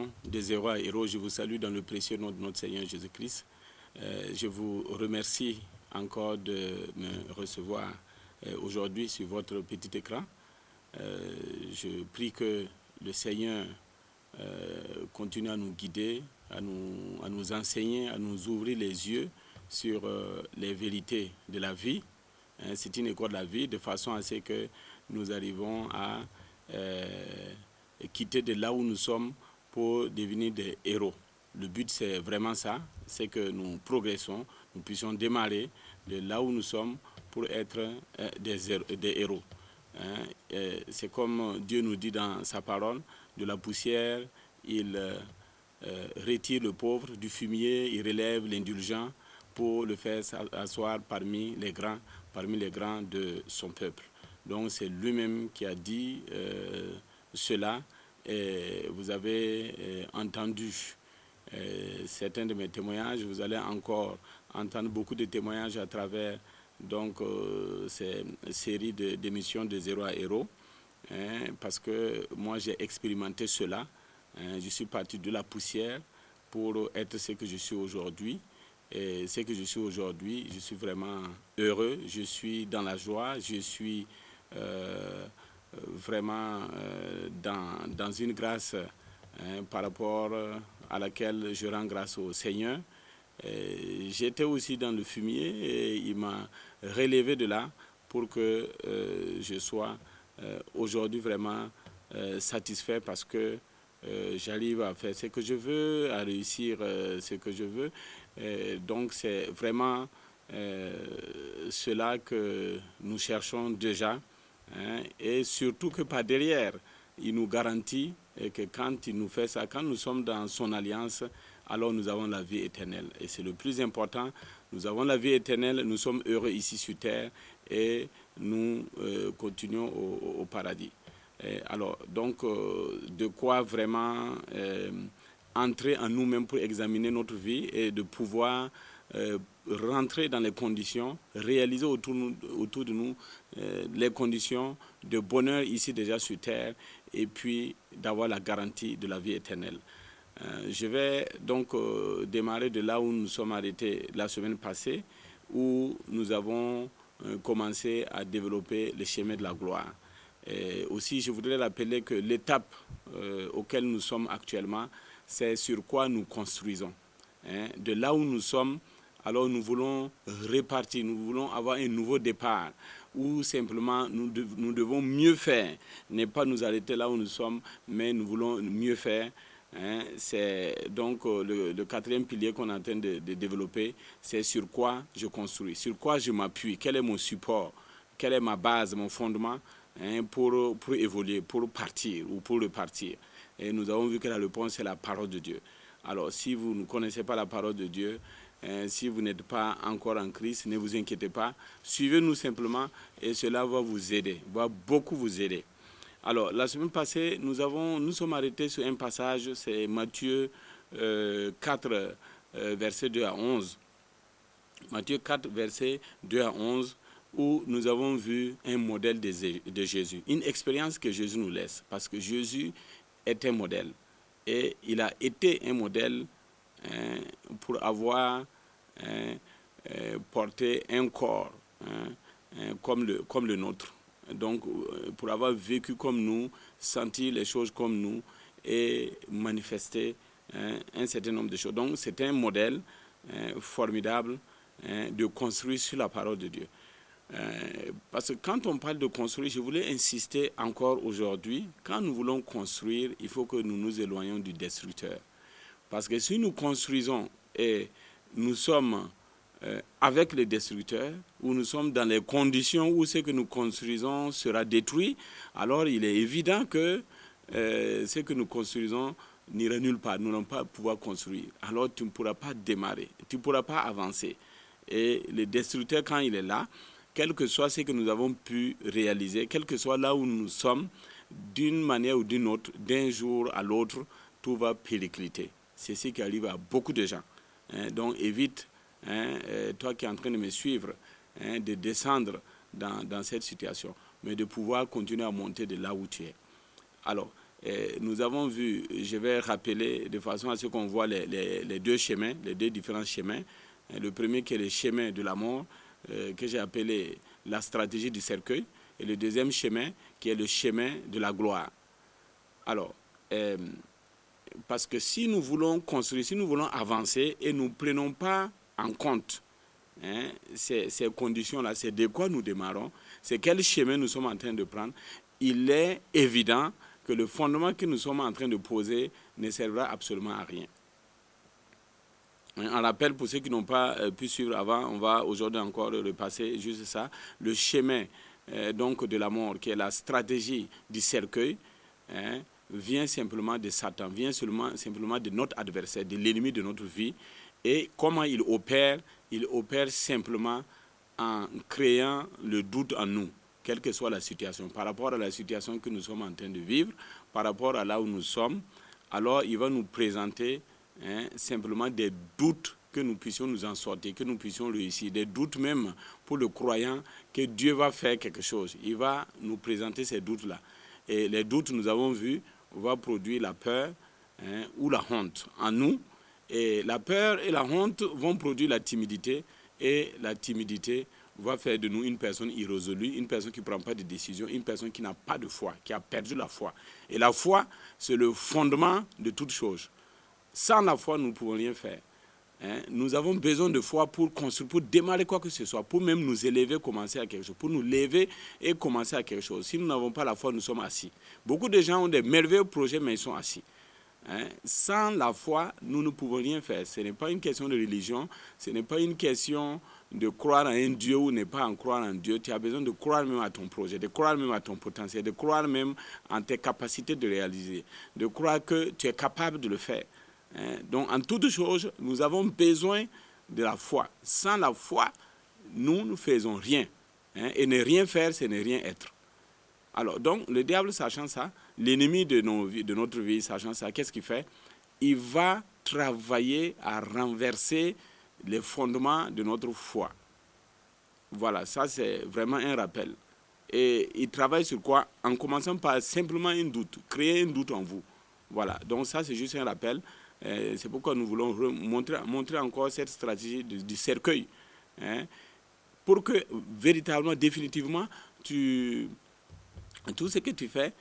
mission de zéro à héros, je vous salue dans le précieux nom de notre Seigneur Jésus-Christ. Je vous remercie encore de me recevoir aujourd'hui sur votre petit écran. Je prie que le Seigneur continue à nous guider, à nous enseigner, à nous ouvrir les yeux sur les vérités de la vie. C'est une école de la vie de façon à ce que nous arrivons à quitter de là où nous sommes pour devenir des héros. Le but, c'est vraiment ça, c'est que nous progressons, nous puissions démarrer de là où nous sommes pour être des héros. C'est comme Dieu nous dit dans sa parole, de la poussière, il retire le pauvre, du fumier, il relève l'indulgent pour le faire asseoir parmi les grands de son peuple. Donc c'est lui-même qui a dit cela, et vous avez entendu certains de mes témoignages. Vous allez encore entendre beaucoup de témoignages à travers donc ces séries d'émissions de zéro à héros, parce que moi j'ai expérimenté cela. Je suis parti de la poussière pour être ce que je suis aujourd'hui. Et ce que je suis aujourd'hui, je suis vraiment heureux, je suis dans la joie, je suis vraiment dans une grâce par rapport à laquelle je rends grâce au Seigneur. J'étais aussi dans le fumier et il m'a relevé de là pour que je sois aujourd'hui vraiment satisfait parce que j'arrive à faire ce que je veux, à réussir ce que je veux. Donc c'est vraiment cela que nous cherchons déjà, et surtout que par derrière, il nous garantit que quand il nous fait ça, quand nous sommes dans son alliance, alors nous avons la vie éternelle. Et c'est le plus important, nous avons la vie éternelle, nous sommes heureux ici sur terre et nous continuons au paradis. Alors, donc, de quoi vraiment entrer en nous-mêmes pour examiner notre vie et de pouvoir rentrer dans les conditions, réaliser autour de nous les conditions de bonheur ici déjà sur terre et puis d'avoir la garantie de la vie éternelle. Je vais donc démarrer de là où nous sommes arrêtés la semaine passée, où nous avons commencé à développer le chemin de la gloire. Et aussi, je voudrais rappeler que l'étape auquel nous sommes actuellement, c'est sur quoi nous construisons. De là où nous sommes, alors nous voulons repartir, nous voulons avoir un nouveau départ, ou simplement nous devons mieux faire, ne pas nous arrêter là où nous sommes, mais nous voulons mieux faire. C'est donc le quatrième pilier qu'on est en train de développer, c'est sur quoi je construis, sur quoi je m'appuie, quel est mon support, quelle est ma base, mon fondement, pour évoluer, pour partir ou pour repartir. Et nous avons vu que la réponse, c'est la parole de Dieu. Alors, si vous ne connaissez pas la parole de Dieu, si vous n'êtes pas encore en Christ, ne vous inquiétez pas. Suivez-nous simplement et cela va vous aider, va beaucoup vous aider. Alors, la semaine passée, nous sommes arrêtés sur un passage, c'est Matthieu 4, versets 2 à 11. Matthieu 4, versets 2 à 11, où nous avons vu un modèle de Jésus, une expérience que Jésus nous laisse, parce que Jésus est un modèle. Et il a été un modèle pour avoir porté un corps comme le nôtre. Donc, pour avoir vécu comme nous, senti les choses comme nous et manifester un certain nombre de choses. Donc, c'est un modèle formidable de construire sur la parole de Dieu. Parce que quand on parle de construire, je voulais insister encore aujourd'hui, quand nous voulons construire, il faut que nous nous éloignions du destructeur. Parce que si nous construisons et nous sommes avec les destructeurs, où nous sommes dans les conditions où ce que nous construisons sera détruit, alors il est évident que ce que nous construisons n'ira nulle part, nous n'allons pas pouvoir construire. Alors tu ne pourras pas démarrer, tu ne pourras pas avancer. Et le destructeur, quand il est là, quel que soit ce que nous avons pu réaliser, quel que soit là où nous sommes, d'une manière ou d'une autre, d'un jour à l'autre, tout va péricliter. C'est ce qui arrive à beaucoup de gens. Donc évite, toi qui es en train de me suivre, de descendre dans cette situation, mais de pouvoir continuer à monter de là où tu es. Alors, nous avons vu, je vais rappeler de façon à ce qu'on voit les deux chemins, les deux différents chemins. Le premier qui est le chemin de la mort, que j'ai appelé la stratégie du cercueil, et le deuxième chemin qui est le chemin de la gloire. Alors, parce que si nous voulons construire, si nous voulons avancer et nous ne prenons pas en compte ces conditions-là, c'est de quoi nous démarrons, c'est quel chemin nous sommes en train de prendre, il est évident que le fondement que nous sommes en train de poser ne servira absolument à rien. On rappelle pour ceux qui n'ont pas pu suivre avant, on va aujourd'hui encore repasser juste ça, le chemin donc de la mort, qui est la stratégie du cercueil, vient simplement de Satan, vient simplement de notre adversaire, de l'ennemi de notre vie. Et comment il opère simplement en créant le doute en nous, quelle que soit la situation, par rapport à la situation que nous sommes en train de vivre, par rapport à là où nous sommes. Alors il va nous présenter simplement des doutes que nous puissions nous en sortir, que nous puissions réussir, des doutes même pour le croyant que Dieu va faire quelque chose. Il va nous présenter ces doutes-là. Et les doutes, nous avons vu, va produire la peur ou la honte en nous. Et la peur et la honte vont produire la timidité. Et la timidité va faire de nous une personne irrésolue, une personne qui ne prend pas de décision, une personne qui n'a pas de foi, qui a perdu la foi. Et la foi, c'est le fondement de toute chose. Sans la foi, nous ne pouvons rien faire. Nous avons besoin de foi pour construire, pour démarrer quoi que ce soit, pour même nous élever, commencer à quelque chose, pour nous lever et commencer à quelque chose. Si nous n'avons pas la foi, nous sommes assis. Beaucoup de gens ont des merveilleux projets, mais ils sont assis. Sans la foi, nous ne pouvons rien faire. Ce n'est pas une question de religion, ce n'est pas une question de croire en un Dieu ou ne pas en croire en Dieu. Tu as besoin de croire même à ton projet, de croire même à ton potentiel, de croire même en tes capacités de réaliser, de croire que tu es capable de le faire. Donc, en toute chose, nous avons besoin de la foi. Sans la foi, nous ne faisons rien. Et ne rien faire, c'est ne rien être. Alors, donc, le diable, sachant ça, l'ennemi de notre vie, sachant ça, qu'est-ce qu'il fait? Il va travailler à renverser les fondements de notre foi. Voilà, ça, c'est vraiment un rappel. Et il travaille sur quoi? En commençant par simplement un doute, créer un doute en vous. Voilà, donc ça, c'est juste un rappel. C'est pourquoi nous voulons montrer encore cette stratégie du cercueil, pour que véritablement, définitivement, tout ce que tu fais,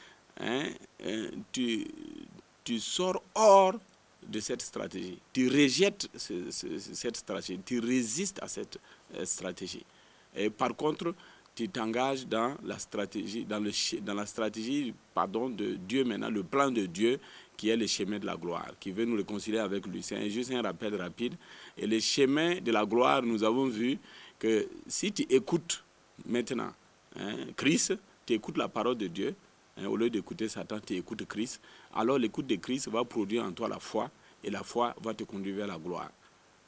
tu sors hors de cette stratégie. Tu rejettes cette stratégie, tu résistes à cette stratégie. Et par contre, tu t'engages dans la stratégie, de Dieu maintenant, le plan de Dieu, qui est le chemin de la gloire, qui veut nous réconcilier avec lui. C'est juste un rappel rapide. Et le chemin de la gloire, nous avons vu que si tu écoutes maintenant Christ, tu écoutes la parole de Dieu, au lieu d'écouter Satan, tu écoutes Christ, alors l'écoute de Christ va produire en toi la foi, et la foi va te conduire vers la gloire.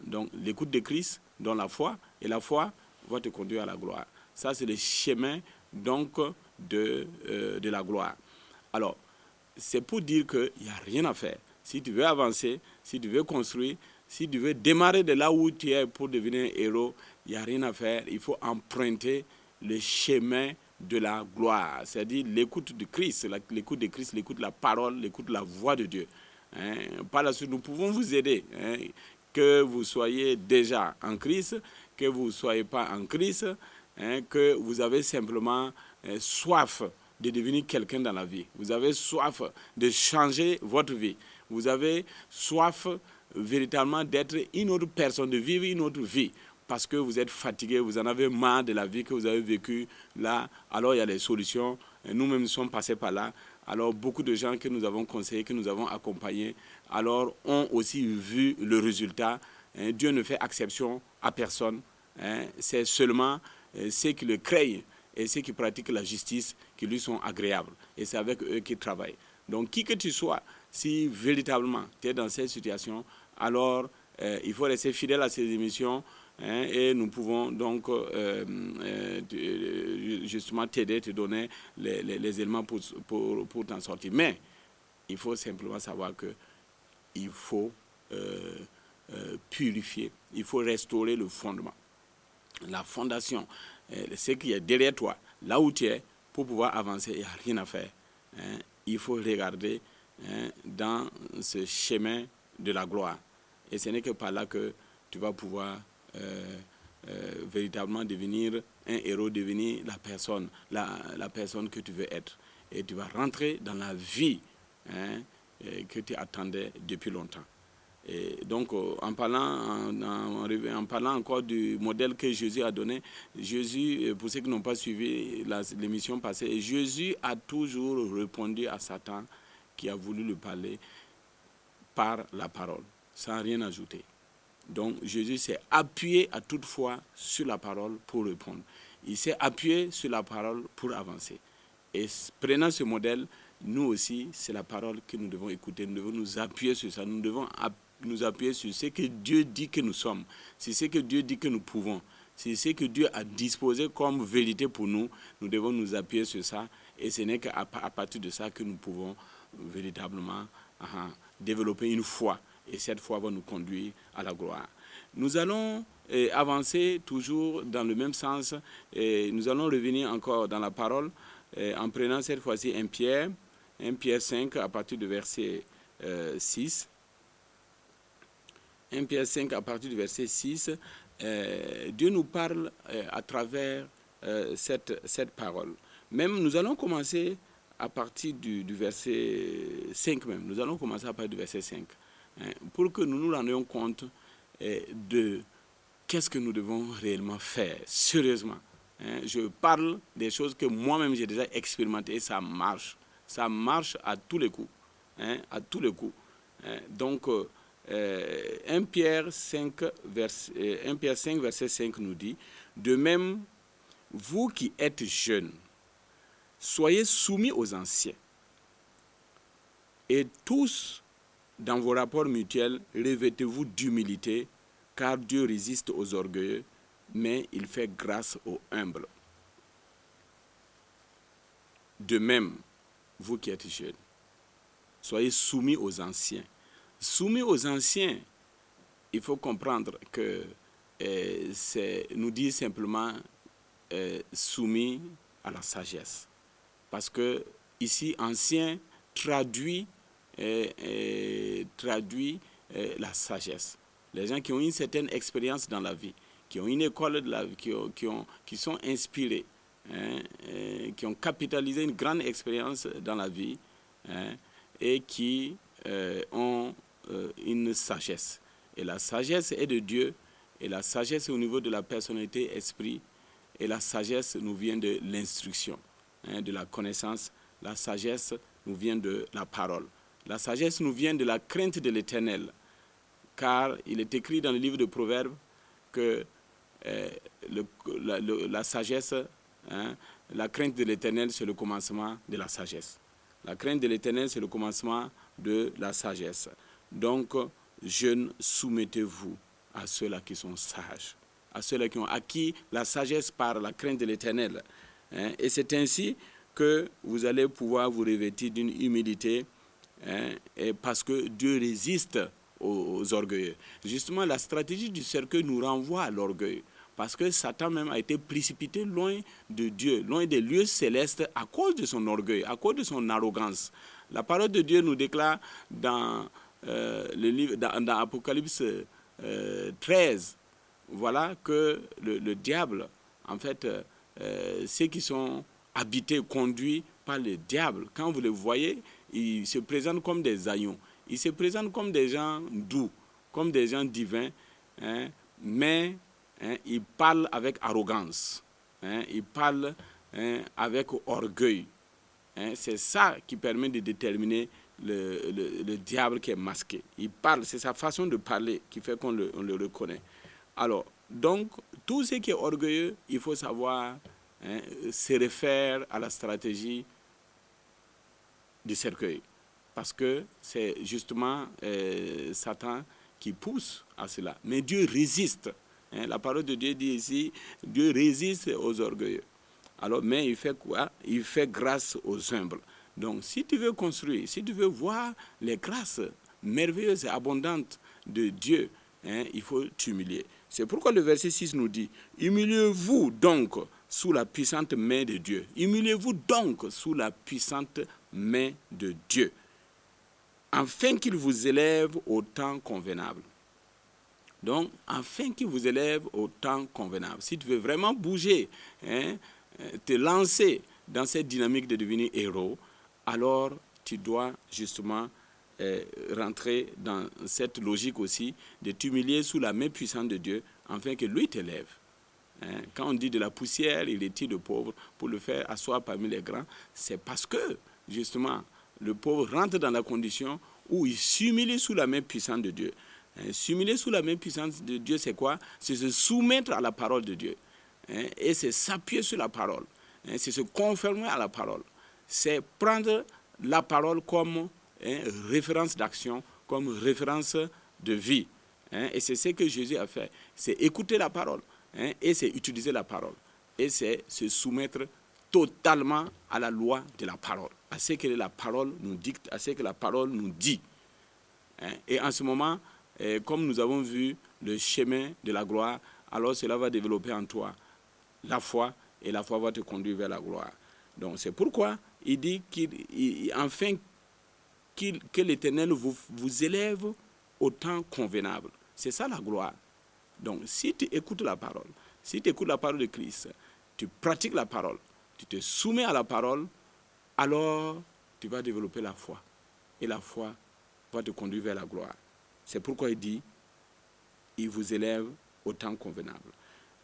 Donc l'écoute de Christ donne la foi, et la foi va te conduire à la gloire. Ça, c'est le chemin donc de la gloire. Alors, c'est pour dire qu'il n'y a rien à faire. Si tu veux avancer, si tu veux construire, si tu veux démarrer de là où tu es pour devenir un héros, il n'y a rien à faire. Il faut emprunter le chemin de la gloire. C'est-à-dire l'écoute de Christ, l'écoute de la parole, l'écoute de la voix de Dieu. Par la suite, nous pouvons vous aider. Que vous soyez déjà en Christ, que vous ne soyez pas en Christ, que vous avez simplement soif de devenir quelqu'un dans la vie. Vous avez soif de changer votre vie. Vous avez soif véritablement d'être une autre personne, de vivre une autre vie. Parce que vous êtes fatigué, vous en avez marre de la vie que vous avez vécue là. Alors il y a des solutions. Nous-mêmes sommes passés par là. Alors beaucoup de gens que nous avons conseillés, que nous avons accompagnés, alors ont aussi vu le résultat. Dieu ne fait exception à personne. C'est seulement ceux qui le craignent et ceux qui pratiquent la justice qui lui sont agréables. Et c'est avec eux qu'il travaille. Donc, qui que tu sois, si véritablement tu es dans cette situation, alors il faut rester fidèle à ces émissions et nous pouvons donc justement t'aider, te donner les éléments pour t'en sortir. Mais il faut simplement savoir qu'il faut purifier, il faut restaurer le fondement. La fondation, ce qui est derrière toi, là où tu es, pour pouvoir avancer, il n'y a rien à faire. il faut regarder dans ce chemin de la gloire. Et ce n'est que par là que tu vas pouvoir véritablement devenir un héros, devenir la personne que tu veux être. Et tu vas rentrer dans la vie que tu attendais depuis longtemps. Et donc, en parlant encore du modèle que Jésus a donné, Jésus, pour ceux qui n'ont pas suivi l'émission passée, Jésus a toujours répondu à Satan qui a voulu lui parler par la parole, sans rien ajouter. Donc, Jésus s'est appuyé à toute fois sur la parole pour répondre. Il s'est appuyé sur la parole pour avancer. Et prenant ce modèle, nous aussi, c'est la parole que nous devons écouter. Nous devons nous appuyer sur ça. Nous devons nous appuyer sur ce que Dieu dit que nous sommes. C'est ce que Dieu dit que nous pouvons. C'est ce que Dieu a disposé comme vérité pour nous. Nous devons nous appuyer sur ça. Et ce n'est qu'à partir de ça que nous pouvons véritablement développer une foi. Et cette foi va nous conduire à la gloire. Nous allons avancer toujours dans le même sens. Et nous allons revenir encore dans la parole en prenant cette fois-ci 1 Pierre 5 à partir du verset 6. 1 Pierre 5 à partir du verset 6. Dieu nous parle à travers cette parole. Même nous allons commencer à partir du verset 5 même. Nous allons commencer à partir du verset 5. Pour que nous nous rendions compte de qu'est-ce que nous devons réellement faire, sérieusement. Je parle des choses que moi-même j'ai déjà expérimentées et ça marche. Ça marche à tous les coups. À tous les coups. Donc, 1 Pierre 5, verset 5 nous dit, « De même, vous qui êtes jeunes, soyez soumis aux anciens. Et tous, dans vos rapports mutuels, revêtez-vous d'humilité, car Dieu résiste aux orgueilleux, mais il fait grâce aux humbles. De même, vous qui êtes jeunes, soyez soumis aux anciens. » Soumis aux anciens, il faut comprendre que nous dit simplement soumis à la sagesse. Parce que ici, ancien traduit la sagesse. Les gens qui ont une certaine expérience dans la vie, qui ont une école de la vie, qui sont inspirés, qui ont capitalisé une grande expérience dans la vie et qui ont une sagesse. Et la sagesse est de Dieu, et la sagesse est au niveau de la personnalité, esprit, et la sagesse nous vient de l'instruction, de la connaissance. La sagesse nous vient de la parole. La sagesse nous vient de la crainte de l'Éternel, car il est écrit dans le livre de Proverbes que la sagesse, la crainte de l'Éternel, c'est le commencement de la sagesse. La crainte de l'Éternel, c'est le commencement de la sagesse. Donc, jeunes, soumettez-vous à ceux-là qui sont sages, à ceux-là qui ont acquis la sagesse par la crainte de l'Éternel. Et c'est ainsi que vous allez pouvoir vous revêtir d'une humilité, et parce que Dieu résiste aux orgueilleux. Justement, la stratégie du cercueil nous renvoie à l'orgueil, parce que Satan même a été précipité loin de Dieu, loin des lieux célestes à cause de son orgueil, à cause de son arrogance. La parole de Dieu nous déclare dans le livre, dans Apocalypse 13, voilà que le diable, en fait, ceux qui sont habités, conduits par le diable, quand vous les voyez, ils se présentent comme des haillons. Ils se présentent comme des gens doux, comme des gens divins, mais ils parlent avec arrogance, ils parlent avec orgueil. C'est ça qui permet de déterminer le diable qui est masqué. Il parle, c'est sa façon de parler qui fait qu'on le reconnaît. Alors, donc, tout ce qui est orgueilleux, il faut savoir se réfère à la stratégie du cercueil. Parce que c'est justement Satan qui pousse à cela. Mais Dieu résiste. La parole de Dieu dit ici, Dieu résiste aux orgueilleux. Alors, mais il fait quoi? Il fait grâce aux humbles. Donc, si tu veux construire, si tu veux voir les grâces merveilleuses et abondantes de Dieu, il faut t'humilier. C'est pourquoi le verset 6 nous dit, « Humiliez-vous donc sous la puissante main de Dieu. Humiliez-vous donc sous la puissante main de Dieu, afin qu'il vous élève au temps convenable. Donc, afin qu'il vous élève au temps convenable. Si tu veux vraiment bouger, te lancer dans cette dynamique de devenir héros, alors tu dois justement rentrer dans cette logique aussi de t'humilier sous la main puissante de Dieu, afin que lui t'élève. Quand on dit de la poussière, il est tiré de pauvre pour le faire asseoir parmi les grands, c'est parce que, justement, le pauvre rentre dans la condition où il s'humilie sous la main puissante de Dieu. S'humilier sous la main puissante de Dieu, c'est quoi? C'est se soumettre à la parole de Dieu. Et c'est s'appuyer sur la parole. C'est se conformer à la parole. C'est prendre la parole comme référence d'action, comme référence de vie. Et c'est ce que Jésus a fait. C'est écouter la parole. Et c'est utiliser la parole. Et c'est se soumettre totalement à la loi de la parole. À ce que la parole nous dicte, à ce que la parole nous dit. Et en ce moment, comme nous avons vu le chemin de la gloire, alors cela va développer en toi la foi, et la foi va te conduire vers la gloire. Donc c'est pourquoi il dit enfin que l'Éternel vous élève au temps convenable. C'est ça la gloire. Donc si tu écoutes la parole, si tu écoutes la parole de Christ, tu pratiques la parole, tu te soumets à la parole, alors tu vas développer la foi. Et la foi va te conduire vers la gloire. C'est pourquoi il dit, il vous élève au temps convenable.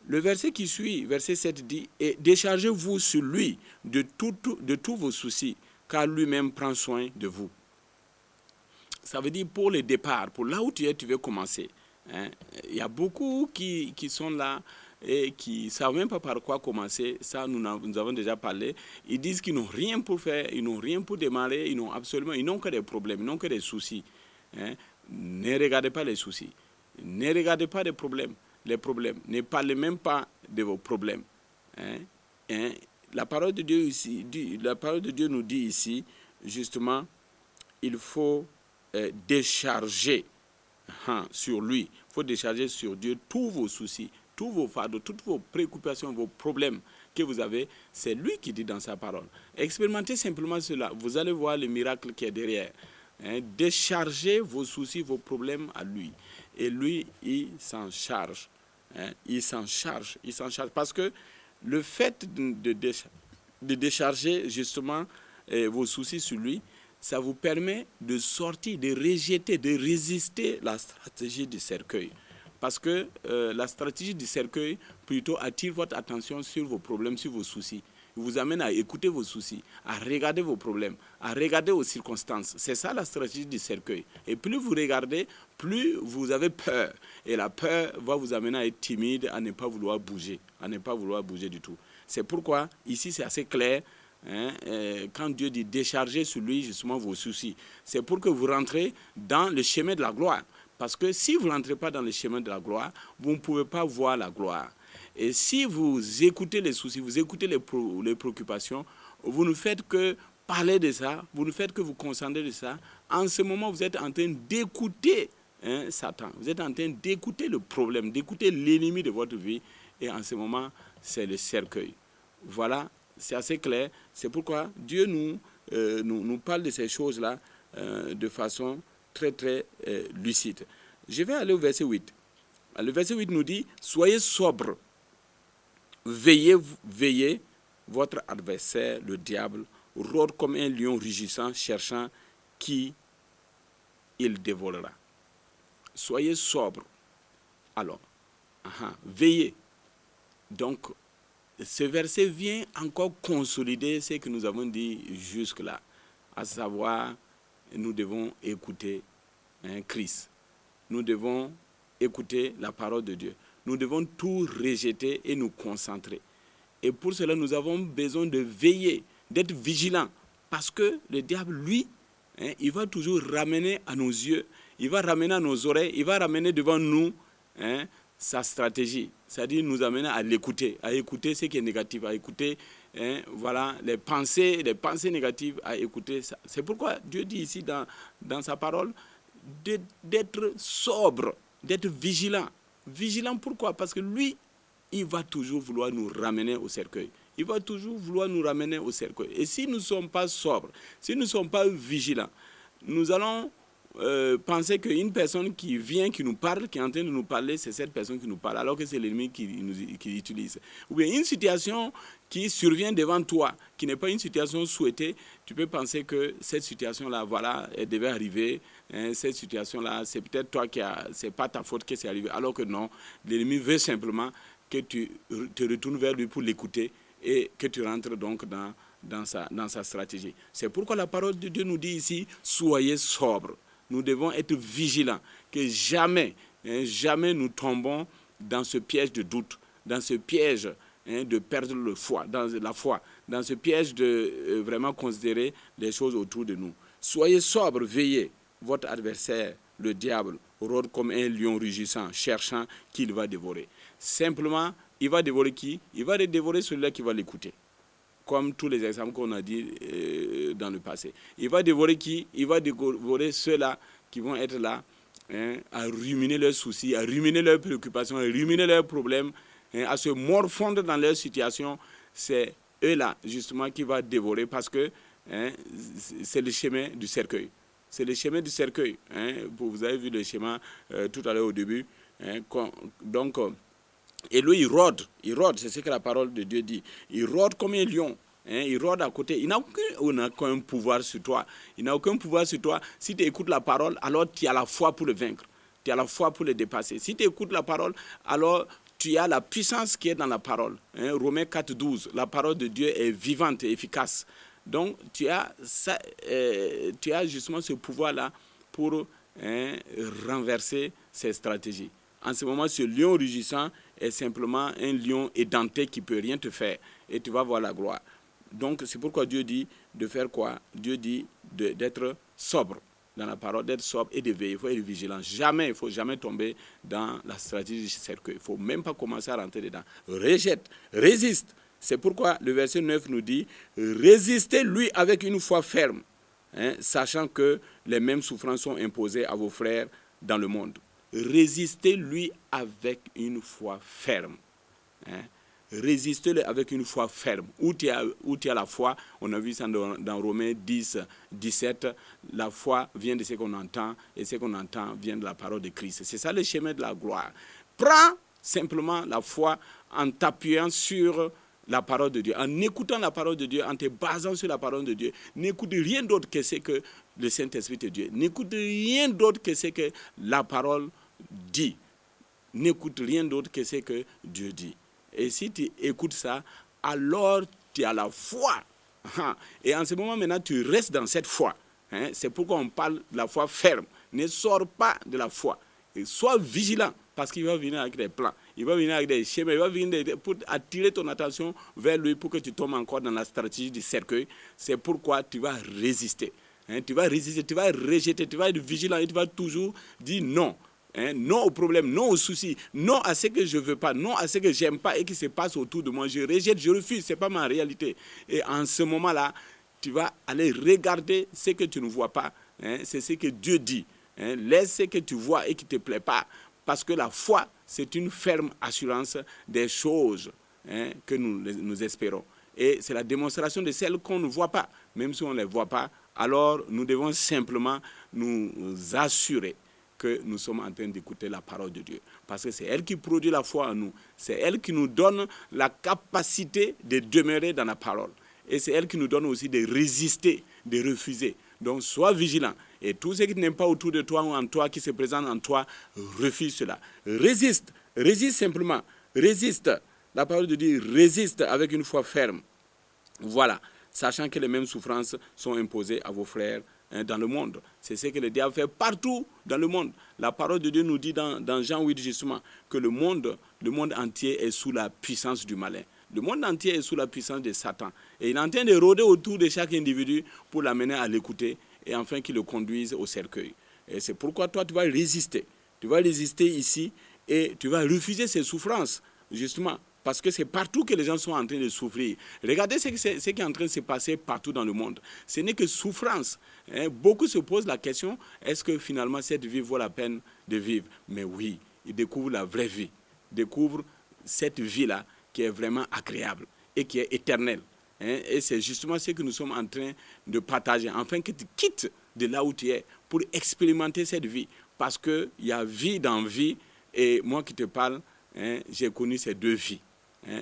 Le verset qui suit, verset 7 dit, et déchargez-vous sur lui de tous vos soucis, car lui-même prend soin de vous. Ça veut dire pour le départ, pour là où tu es, tu veux commencer. Il y a beaucoup qui sont là et qui ne savent même pas par quoi commencer. Ça, nous avons déjà parlé. Ils disent qu'ils n'ont rien pour faire, ils n'ont rien pour démarrer, ils n'ont que des problèmes, ils n'ont que des soucis. Ne regardez pas les soucis. Ne regardez pas les problèmes. Ne parlez même pas de vos problèmes. La parole de Dieu nous dit ici, justement, il faut décharger sur lui. Il faut décharger sur Dieu tous vos soucis, tous vos fardeaux, toutes vos préoccupations, vos problèmes que vous avez. C'est lui qui dit dans sa parole. Expérimentez simplement cela. Vous allez voir le miracle qui est derrière. Déchargez vos soucis, vos problèmes à lui. Et lui, il s'en charge. Il s'en charge. Parce que le fait de décharger justement vos soucis sur lui, ça vous permet de sortir, de rejeter, de résister la stratégie du cercueil. Parce que la stratégie du cercueil plutôt attire votre attention sur vos problèmes, sur vos soucis. Il vous amène à écouter vos soucis, à regarder vos problèmes, à regarder vos circonstances. C'est ça la stratégie du cercueil. Et plus vous regardez, plus vous avez peur. Et la peur va vous amener à être timide, à ne pas vouloir bouger, du tout. C'est pourquoi, ici, c'est assez clair. Quand Dieu dit décharger sur lui justement vos soucis, c'est pour que vous rentrez dans le chemin de la gloire. Parce que si vous ne rentrez pas dans le chemin de la gloire, vous ne pouvez pas voir la gloire. Et si vous écoutez les soucis, vous écoutez les préoccupations, vous ne faites que parler de ça, vous ne faites que vous concentrer de ça. En ce moment, vous êtes en train d'écouter Satan. Vous êtes en train d'écouter le problème, d'écouter l'ennemi de votre vie. Et en ce moment, c'est le cercueil. Voilà, c'est assez clair. C'est pourquoi Dieu nous parle de ces choses-là de façon très, très lucide. Je vais aller au verset 8. Le verset 8 nous dit, « Soyez sobres, veillez, votre adversaire, le diable, rôde comme un lion rugissant, cherchant qui il dévorera. » Soyez sobres. Alors, veillez. Donc, ce verset vient encore consolider ce que nous avons dit jusque-là, à savoir, nous devons écouter Christ. Nous devons écouter la parole de Dieu. Nous devons tout rejeter et nous concentrer. Et pour cela, nous avons besoin de veiller, d'être vigilants. Parce que le diable, lui, il va toujours ramener à nos yeux, il va ramener à nos oreilles, il va ramener devant nous sa stratégie. C'est-à-dire nous amener à l'écouter, à écouter ce qui est négatif, à écouter les pensées négatives, à écouter ça. C'est pourquoi Dieu dit ici dans sa parole d'être sobre, d'être vigilant. Vigilant pourquoi? Parce que lui, il va toujours vouloir nous ramener au cercueil. il va toujours vouloir nous ramener au cercueil. Et si nous ne sommes pas sobres, si nous ne sommes pas vigilants, nous allons penser qu'une personne qui vient, qui nous parle, qui est en train de nous parler, c'est cette personne qui nous parle, alors que c'est l'ennemi qui utilise. Ou bien une situation qui survient devant toi, qui n'est pas une situation souhaitée, tu peux penser que cette situation-là, voilà, elle devait arriver, hein, cette situation-là, c'est peut-être toi c'est pas ta faute que c'est arrivé, alors que non, l'ennemi veut simplement que tu te retournes vers lui pour l'écouter et que tu rentres donc dans sa stratégie. C'est pourquoi la parole de Dieu nous dit ici, soyez sobres. Nous devons être vigilants, que jamais nous tombons dans ce piège de doute, dans ce piège de perdre la foi, dans ce piège de vraiment considérer les choses autour de nous. Soyez sobres, veillez. Votre adversaire, le diable, rôde comme un lion rugissant, cherchant qui il va dévorer. Simplement, il va dévorer qui? Il va dévorer celui-là qui va l'écouter. Comme tous les exemples qu'on a dit dans le passé. Il va dévorer qui? Il va dévorer ceux-là qui vont être là à ruminer leurs soucis, à ruminer leurs préoccupations, à ruminer leurs problèmes, à se morfondre dans leur situation. C'est eux-là, justement, qui va dévorer parce que c'est le chemin du cercueil. C'est le chemin du cercueil. Vous avez vu le schéma tout à l'heure au début. Donc, et lui, il rôde, c'est ce que la parole de Dieu dit. Il rôde comme un lion, il rôde à côté. Il n'a aucun pouvoir sur toi. Il n'a aucun pouvoir sur toi. Si tu écoutes la parole, alors tu as la foi pour le vaincre. Tu as la foi pour le dépasser. Si tu écoutes la parole, alors tu as la puissance qui est dans la parole. Romains 4,12, la parole de Dieu est vivante et efficace. Donc, tu as justement ce pouvoir-là pour renverser ces stratégies. En ce moment, ce lion rugissant est simplement un lion édenté qui ne peut rien te faire. Et tu vas voir la gloire. Donc, c'est pourquoi Dieu dit de faire quoi? Dieu dit d'être sobre dans la parole, d'être sobre et de veiller. Il faut être vigilant. Jamais, il ne faut jamais tomber dans la stratégie du cercueil. Il ne faut même pas commencer à rentrer dedans. Rejette, résiste. C'est pourquoi le verset 9 nous dit « Résistez-lui avec une foi ferme, sachant que les mêmes souffrances sont imposées à vos frères dans le monde. » Résistez-lui avec une foi ferme. Résistez-le avec une foi ferme. Où tu as la foi, on a vu ça dans Romains 10, 17, la foi vient de ce qu'on entend, et ce qu'on entend vient de la parole de Christ. C'est ça le chemin de la gloire. Prends simplement la foi en t'appuyant sur la parole de Dieu, en écoutant la parole de Dieu, en te basant sur la parole de Dieu. N'écoute rien d'autre que ce que le Saint-Esprit te dit. N'écoute rien d'autre que ce que la parole dit. N'écoute rien d'autre que ce que Dieu dit. Et si tu écoutes ça, alors tu as la foi. Et en ce moment, maintenant, tu restes dans cette foi. C'est pourquoi on parle de la foi ferme. Ne sors pas de la foi. Et sois vigilant, parce qu'il va venir avec des plans. Il va venir avec des schémas. Il va venir pour attirer ton attention vers lui pour que tu tombes encore dans la stratégie du cercueil. C'est pourquoi tu vas résister. Tu vas résister, tu vas rejeter, tu vas être vigilant et tu vas toujours dire non. Non au problème, non aux soucis, non à ce que je ne veux pas, non à ce que je n'aime pas et qui se passe autour de moi. Je rejette, je refuse, ce n'est pas ma réalité. Et en ce moment-là, tu vas aller regarder ce que tu ne vois pas. C'est ce que Dieu dit. Laisse ce que tu vois et qui ne te plaît pas. Parce que la foi, c'est une ferme assurance des choses que nous espérons. Et c'est la démonstration de celles qu'on ne voit pas. Même si on ne les voit pas, alors nous devons simplement nous assurer que nous sommes en train d'écouter la parole de Dieu. Parce que c'est elle qui produit la foi en nous. C'est elle qui nous donne la capacité de demeurer dans la parole. Et c'est elle qui nous donne aussi de résister, de refuser. Donc sois vigilant. Et tout ce qui n'est pas autour de toi ou en toi, qui se présente en toi, refuse cela. Résiste. Résiste simplement. Résiste. La parole de Dieu résiste avec une foi ferme. Voilà. Sachant que les mêmes souffrances sont imposées à vos frères dans le monde. C'est ce que le diable fait partout dans le monde. La parole de Dieu nous dit dans Jean 8 justement que le monde entier est sous la puissance du malin. Le monde entier est sous la puissance de Satan. Et il est en train de rôder autour de chaque individu pour l'amener à l'écouter et enfin qu'il le conduise au cercueil. Et c'est pourquoi toi tu vas résister. Tu vas résister ici et tu vas refuser ces souffrances justement. Parce que c'est partout que les gens sont en train de souffrir. Regardez ce qui est en train de se passer partout dans le monde. Ce n'est que souffrance. Beaucoup se posent la question, est-ce que finalement cette vie vaut la peine de vivre? Mais oui, ils découvrent la vraie vie. Ils découvrent cette vie-là qui est vraiment agréable, et qui est éternel. Et c'est justement ce que nous sommes en train de partager, afin que tu quittes de là où tu es pour expérimenter cette vie. Parce qu'il y a vie dans vie, et moi qui te parle, j'ai connu ces deux vies.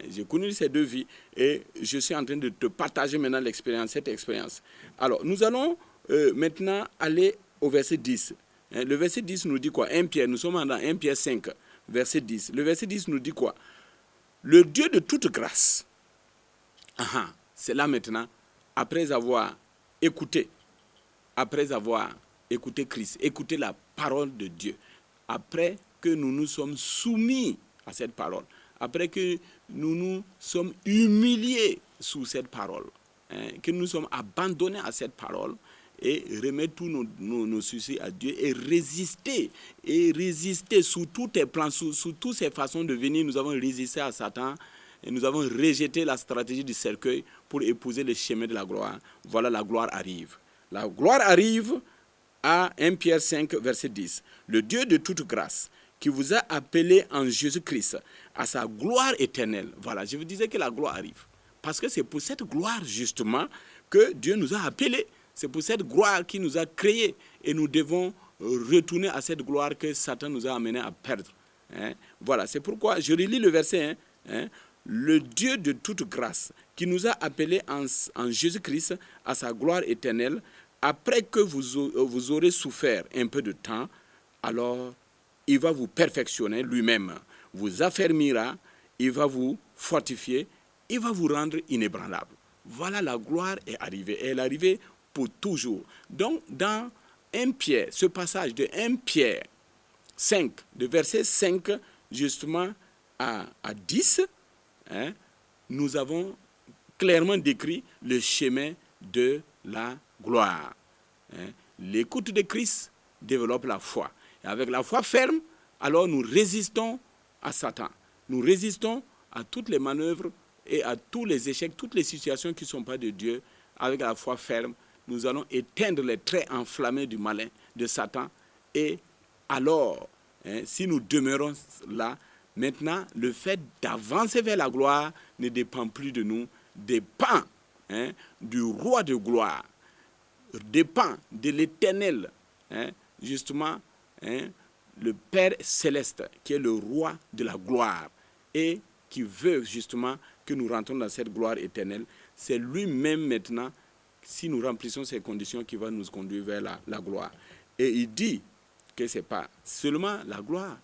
J'ai connu ces deux vies et je suis en train de te partager maintenant cette expérience. Alors, nous allons maintenant aller au verset 10. Le verset 10 nous dit quoi? 1 Pierre, nous sommes dans 1 Pierre 5, verset 10. Le verset 10 nous dit quoi? Le Dieu de toute grâce. C'est là maintenant, après avoir écouté Christ, écouté la parole de Dieu, après que nous nous sommes soumis à cette parole, après que nous nous sommes humiliés sous cette parole, que nous sommes abandonnés à cette parole, et remettre tous nos soucis à Dieu et résister sous tous tes plans, sous toutes ces façons de venir. Nous avons résisté à Satan et nous avons rejeté la stratégie du cercueil pour épouser le chemin de la gloire. Voilà, la gloire arrive. La gloire arrive à 1 Pierre 5, verset 10. Le Dieu de toute grâce, qui vous a appelé en Jésus-Christ à sa gloire éternelle. Voilà, je vous disais que la gloire arrive. Parce que c'est pour cette gloire, justement, que Dieu nous a appelés. C'est pour cette gloire qui nous a créés. Et nous devons retourner à cette gloire que Satan nous a amenés à perdre. Voilà, c'est pourquoi je relis le verset. Le Dieu de toute grâce, qui nous a appelés en Jésus-Christ à sa gloire éternelle, après que vous aurez souffert un peu de temps, alors il va vous perfectionner lui-même, vous affermira, il va vous fortifier, il va vous rendre inébranlable. Voilà, la gloire est arrivée. Elle est arrivée pour toujours. Donc, dans 1 Pierre, ce passage de 1 Pierre 5, de verset 5 justement à 10, nous avons clairement décrit le chemin de la gloire. L'écoute de Christ développe la foi. Et avec la foi ferme, alors nous résistons à Satan. Nous résistons à toutes les manœuvres et à tous les échecs, toutes les situations qui ne sont pas de Dieu. Avec la foi ferme, nous allons éteindre les traits enflammés du malin, de Satan. Et alors, si nous demeurons là, maintenant, le fait d'avancer vers la gloire ne dépend plus de nous, dépend du roi de gloire, dépend de l'Éternel, justement, le Père céleste, qui est le roi de la gloire et qui veut justement que nous rentrons dans cette gloire éternelle. C'est lui-même maintenant, si nous remplissons ces conditions, qui va nous conduire vers la gloire. Et il dit que ce n'est pas seulement la gloire,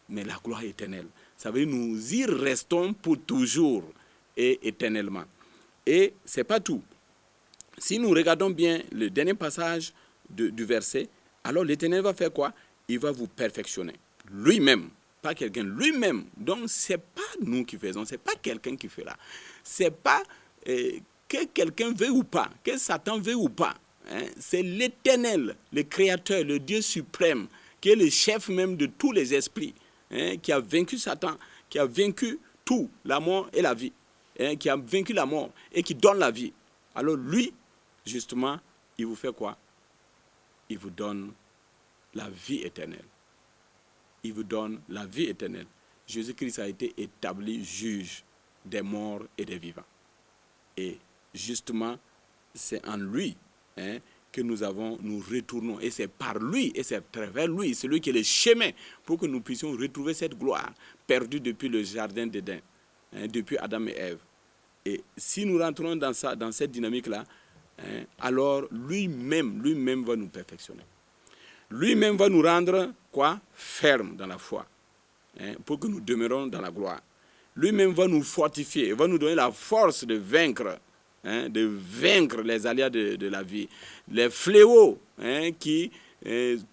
mais la gloire éternelle. Ça veut dire que nous y restons pour toujours et éternellement. Et ce n'est pas tout. Si nous regardons bien le dernier passage du verset, alors l'Éternel va faire quoi? Il va vous perfectionner. Lui-même, pas quelqu'un, lui-même. Donc, ce n'est pas nous qui faisons, ce n'est pas quelqu'un qui fait là. Ce n'est pas que quelqu'un veut ou pas, que Satan veut ou pas. C'est l'Éternel, le Créateur, le Dieu suprême, qui est le chef même de tous les esprits, qui a vaincu Satan, qui a vaincu tout, la mort et la vie, qui a vaincu la mort et qui donne la vie. Alors lui, justement, il vous fait quoi? Il vous donne la vie éternelle. Il vous donne la vie éternelle. Jésus-Christ a été établi juge des morts et des vivants. Et justement, c'est en lui que nous retournons. Et c'est par lui, et c'est à travers lui, c'est lui qui est le chemin pour que nous puissions retrouver cette gloire perdue depuis le jardin d'Éden, depuis Adam et Ève. Et si nous rentrons dans cette dynamique-là, alors lui-même va nous perfectionner. Lui-même va nous rendre quoi? Fermes dans la foi, pour que nous demeurons dans la gloire. Lui-même va nous fortifier, va nous donner la force de vaincre les aléas de la vie, les fléaux qui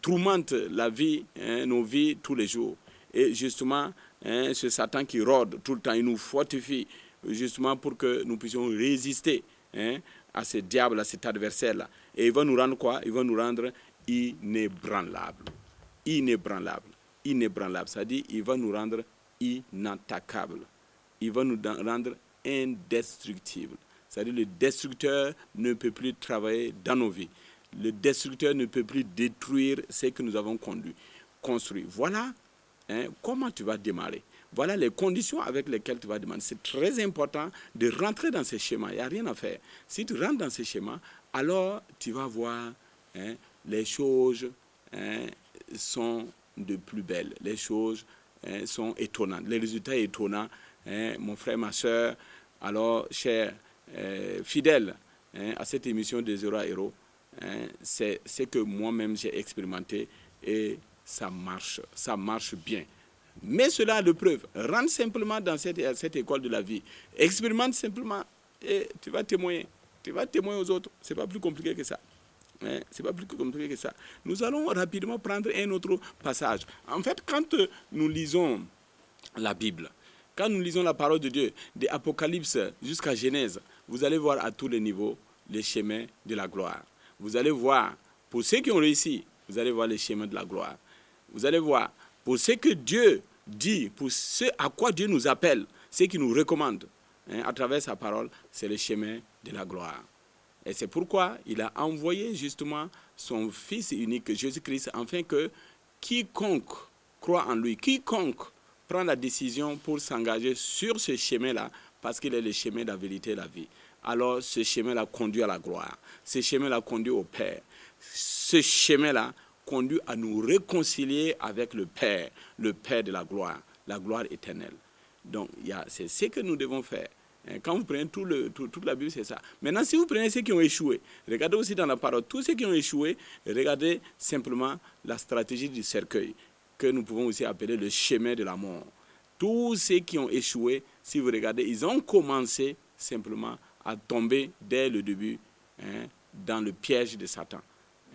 tourmentent la vie, nos vies tous les jours. Et justement, ce Satan qui rôde tout le temps, il nous fortifie justement pour que nous puissions résister à ce diable, à cet adversaire-là. Et il va nous rendre quoi? Il va nous rendre inébranlables. Inébranlables. Inébranlables. C'est-à-dire, il va nous rendre inattaquables. Il va nous rendre indestructibles. C'est-à-dire, le destructeur ne peut plus travailler dans nos vies. Le destructeur ne peut plus détruire ce que nous avons construit. Voilà comment tu vas démarrer. Voilà les conditions avec lesquelles tu vas demander. C'est très important de rentrer dans ces schémas. Il n'y a rien à faire. Si tu rentres dans ces schémas, alors tu vas voir, hein, les choses, hein, sont de plus belles. Les choses, hein, sont étonnantes. Les résultats étonnants. Hein, mon frère, ma soeur, alors, chers fidèles, hein, à cette émission de Zéro à Héros, hein, c'est ce que moi-même j'ai expérimenté et ça marche bien. Mais cela a de preuve. Rentre simplement dans cette école de la vie. Expérimente simplement et tu vas témoigner. Tu vas témoigner aux autres. Ce n'est pas plus compliqué que ça. Hein? C'est pas plus compliqué que ça. Nous allons rapidement prendre un autre passage. En fait, quand nous lisons la Bible, quand nous lisons la parole de Dieu, de Apocalypse jusqu'à Genèse, vous allez voir à tous les niveaux les chemins de la gloire. Vous allez voir, pour ceux qui ont réussi, vous allez voir les chemins de la gloire. Vous allez voir, pour ce que Dieu dit, pour ce à quoi Dieu nous appelle, ce qu'il nous recommande, hein, à travers sa parole, c'est le chemin de la gloire. Et c'est pourquoi il a envoyé justement son Fils unique, Jésus-Christ, afin que quiconque croit en lui, quiconque prend la décision pour s'engager sur ce chemin-là, parce qu'il est le chemin de la vérité et de la vie. Alors ce chemin-là conduit à la gloire. Ce chemin-là conduit au Père. Ce chemin-là conduit à nous réconcilier avec le Père de la gloire éternelle. Donc c'est ce que nous devons faire. Quand vous prenez toute la Bible, c'est ça. Maintenant, si vous prenez ceux qui ont échoué, regardez aussi dans la parole, tous ceux qui ont échoué, regardez simplement la stratégie du cercueil, que nous pouvons aussi appeler le chemin de la mort. Tous ceux qui ont échoué, si vous regardez, ils ont commencé simplement à tomber dès le début, hein, dans le piège de Satan.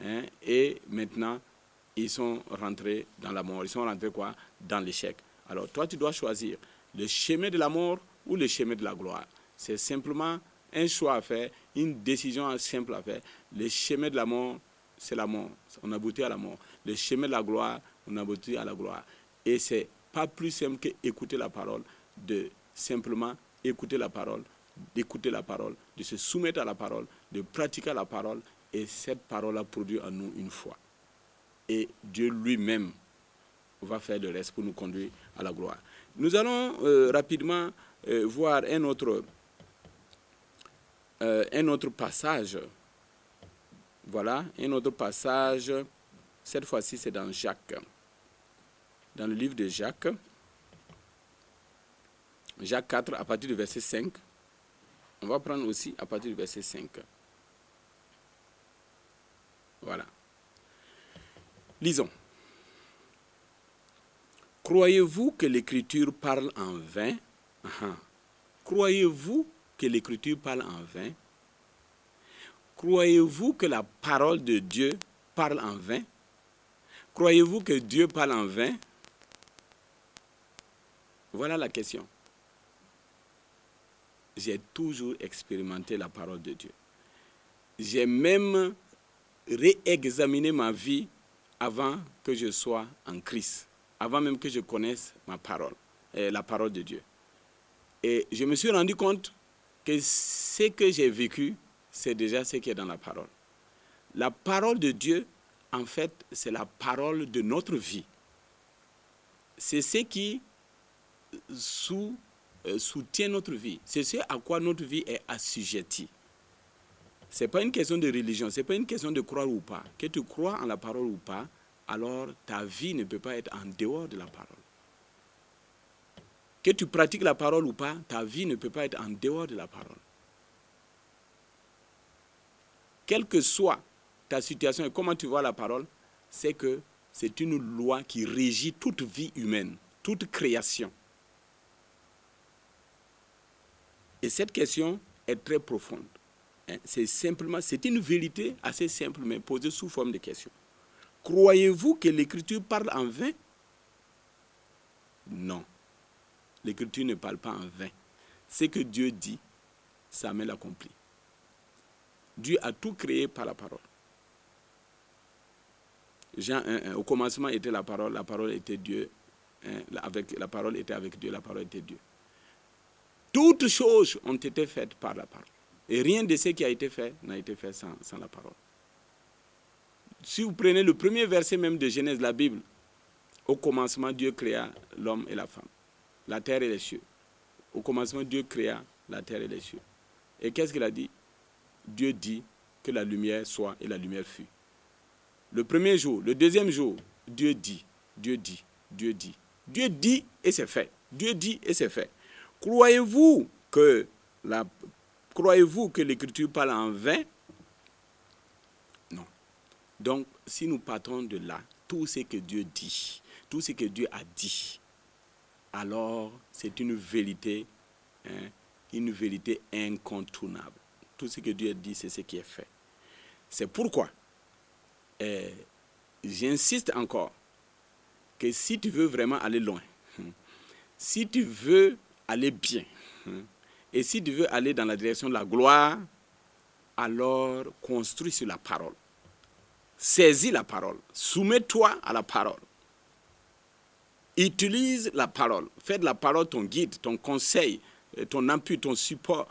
Hein, et maintenant, ils sont rentrés dans la mort. Ils sont rentrés quoi? Dans l'échec. Alors toi, tu dois choisir le chemin de la mort ou le chemin de la gloire. C'est simplement un choix à faire, une décision simple à faire. Le chemin de la mort, c'est la mort. On aboutit à la mort. Le chemin de la gloire, on aboutit à la gloire. Et c'est pas plus simple qu'écouter la parole, de simplement écouter la parole, d'écouter la parole, de se soumettre à la parole, de pratiquer la parole, et cette parole a produit en nous une foi. Et Dieu lui-même va faire le reste pour nous conduire à la gloire. Nous allons rapidement voir un autre passage. Voilà, un autre passage. Cette fois-ci, c'est dans Jacques. Dans le livre de Jacques. Jacques 4, à partir du verset 5. On va prendre aussi à partir du verset 5. Voilà. Lisons. Croyez-vous que l'Écriture parle en vain? Croyez-vous que l'Écriture parle en vain? Croyez-vous que la parole de Dieu parle en vain? Croyez-vous que Dieu parle en vain? Voilà la question. J'ai toujours expérimenté la parole de Dieu. J'ai même réexaminé ma vie avant que je sois en Christ, avant même que je connaisse ma parole, la parole de Dieu. Et je me suis rendu compte que ce que j'ai vécu, c'est déjà ce qui est dans la parole. La parole de Dieu, en fait, c'est la parole de notre vie. C'est ce qui soutient notre vie. C'est ce à quoi notre vie est assujettie. Ce n'est pas une question de religion, ce n'est pas une question de croire ou pas. Que tu crois en la parole ou pas, alors ta vie ne peut pas être en dehors de la parole. Que tu pratiques la parole ou pas, ta vie ne peut pas être en dehors de la parole. Quelle que soit ta situation et comment tu vois la parole, c'est que c'est une loi qui régit toute vie humaine, toute création. Et cette question est très profonde. C'est une vérité assez simple, mais posée sous forme de question. Croyez-vous que l'Écriture parle en vain? Non. L'Écriture ne parle pas en vain. Ce que Dieu dit, Samuel l'accomplit. Dieu a tout créé par la parole. Jean 1, au commencement était la parole était Dieu, la parole était avec Dieu, la parole était Dieu. Toutes choses ont été faites par la parole. Et rien de ce qui a été fait n'a été fait sans la parole. Si vous prenez le premier verset même de Genèse, la Bible, au commencement, Dieu créa l'homme et la femme. la terre et les cieux. Au commencement, Dieu créa la terre et les cieux. Et qu'est-ce qu'il a dit? Dieu dit que la lumière soit et la lumière fut. Le premier jour, le deuxième jour, Dieu dit, Dieu dit, Dieu dit. Dieu dit et c'est fait. Dieu dit et c'est fait. Croyez-vous que l'Écriture parle en vain? Non. Donc, si nous partons de là, tout ce que Dieu dit, tout ce que Dieu a dit, alors c'est une vérité incontournable. Tout ce que Dieu a dit, c'est ce qui est fait. C'est pourquoi j'insiste encore que si tu veux vraiment aller loin, si tu veux aller bien, et si tu veux aller dans la direction de la gloire, alors construis sur la parole. Saisis la parole. Soumets-toi à la parole. Utilise la parole. Fais de la parole ton guide, ton conseil, ton appui, ton support,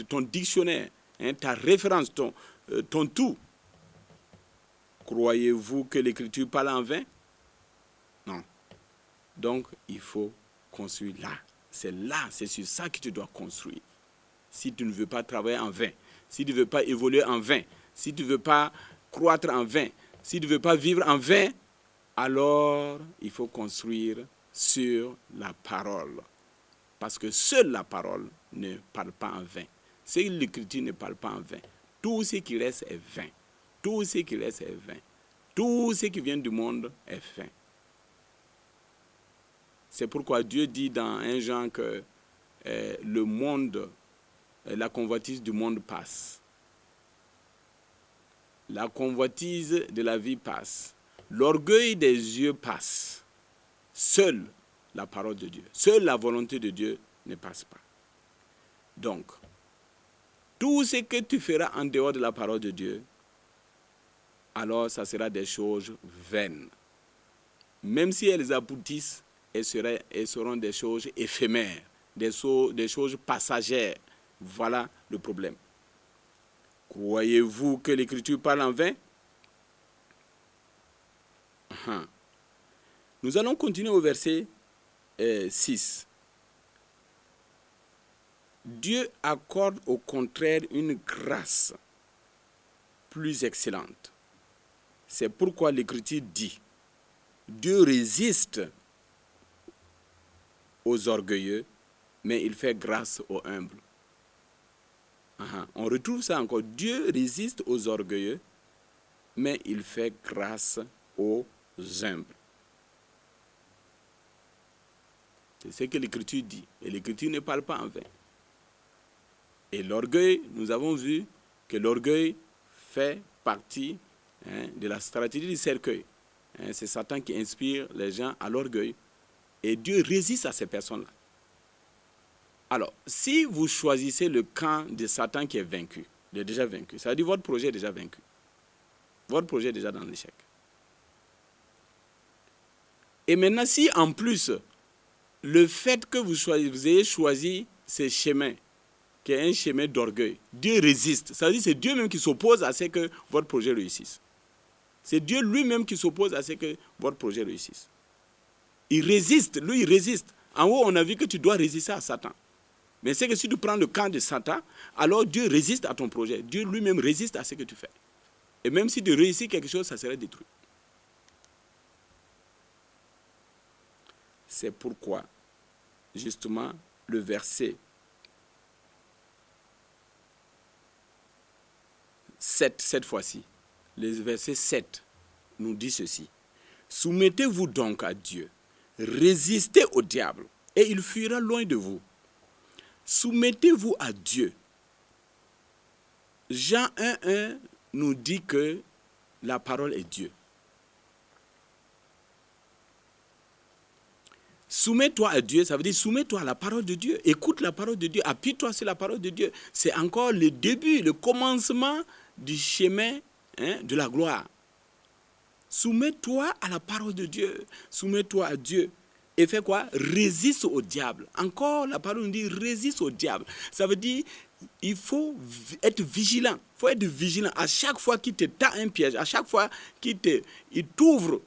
ton dictionnaire, ta référence, ton tout. Croyez-vous que l'Écriture parle en vain? Non. Donc, il faut construire là. C'est sur ça que tu dois construire. Si tu ne veux pas travailler en vain, si tu ne veux pas évoluer en vain, si tu ne veux pas croître en vain, si tu ne veux pas vivre en vain, alors il faut construire sur la parole. Parce que seule la parole ne parle pas en vain. Seule l'Écriture ne parle pas en vain. Tout ce qui reste est vain. Tout ce qui reste est vain. Tout ce qui vient du monde est vain. C'est pourquoi Dieu dit dans 1 Jean que le monde, la convoitise du monde passe. La convoitise de la vie passe. L'orgueil des yeux passe. Seule la parole de Dieu, seule la volonté de Dieu ne passe pas. Donc, tout ce que tu feras en dehors de la parole de Dieu, alors ça sera des choses vaines. Même si elles aboutissent, elles seront des choses éphémères, des choses passagères. Voilà le problème. Croyez-vous que l'Écriture parle en vain? Nous allons continuer au verset 6. Dieu accorde au contraire une grâce plus excellente. C'est pourquoi l'Écriture dit, Dieu résiste aux orgueilleux, mais il fait grâce aux humbles. On retrouve ça encore. Dieu résiste aux orgueilleux, mais il fait grâce aux humbles. C'est ce que l'Écriture dit. Et l'Écriture ne parle pas en vain. Et l'orgueil, nous avons vu que l'orgueil fait partie de la stratégie du cercueil. C'est Satan qui inspire les gens à l'orgueil. Et Dieu résiste à ces personnes-là. Alors, si vous choisissez le camp de Satan qui est vaincu, déjà vaincu, ça veut dire que votre projet est déjà vaincu. Votre projet est déjà dans l'échec. Et maintenant, si en plus, le fait que vous ayez choisi ce chemin, qui est un chemin d'orgueil, Dieu résiste. Ça veut dire que c'est Dieu même qui s'oppose à ce que votre projet réussisse. C'est Dieu lui-même qui s'oppose à ce que votre projet réussisse. Il résiste, lui il résiste. En haut, on a vu que tu dois résister à Satan. Mais c'est que si tu prends le camp de Satan, alors Dieu résiste à ton projet. Dieu lui-même résiste à ce que tu fais. Et même si tu réussis quelque chose, ça serait détruit. C'est pourquoi, justement, le verset 7, cette fois-ci, le verset 7 nous dit ceci. Soumettez-vous donc à Dieu, résistez au diable, et il fuira loin de vous. Soumettez-vous à Dieu. Jean 1,1 nous dit que la parole est Dieu. Soumets-toi à Dieu, ça veut dire soumets-toi à la parole de Dieu. Écoute la parole de Dieu, appuie-toi sur la parole de Dieu. C'est encore le début, le commencement du chemin de la gloire. Soumets-toi à la parole de Dieu. Soumets-toi à Dieu. Et fais quoi? Résiste au diable. Encore, la parole nous dit résiste au diable. Ça veut dire il faut être vigilant. Il faut être vigilant. À chaque fois qu'il te tend un piège, à chaque fois qu'il t'ouvre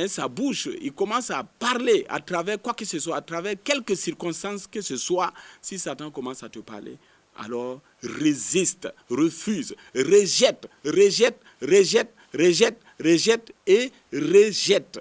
sa bouche, il commence à parler à travers quoi que ce soit, à travers quelques circonstances que ce soit, si Satan commence à te parler, alors résiste, refuse, rejette, rejette, rejette, rejette, rejette et rejette.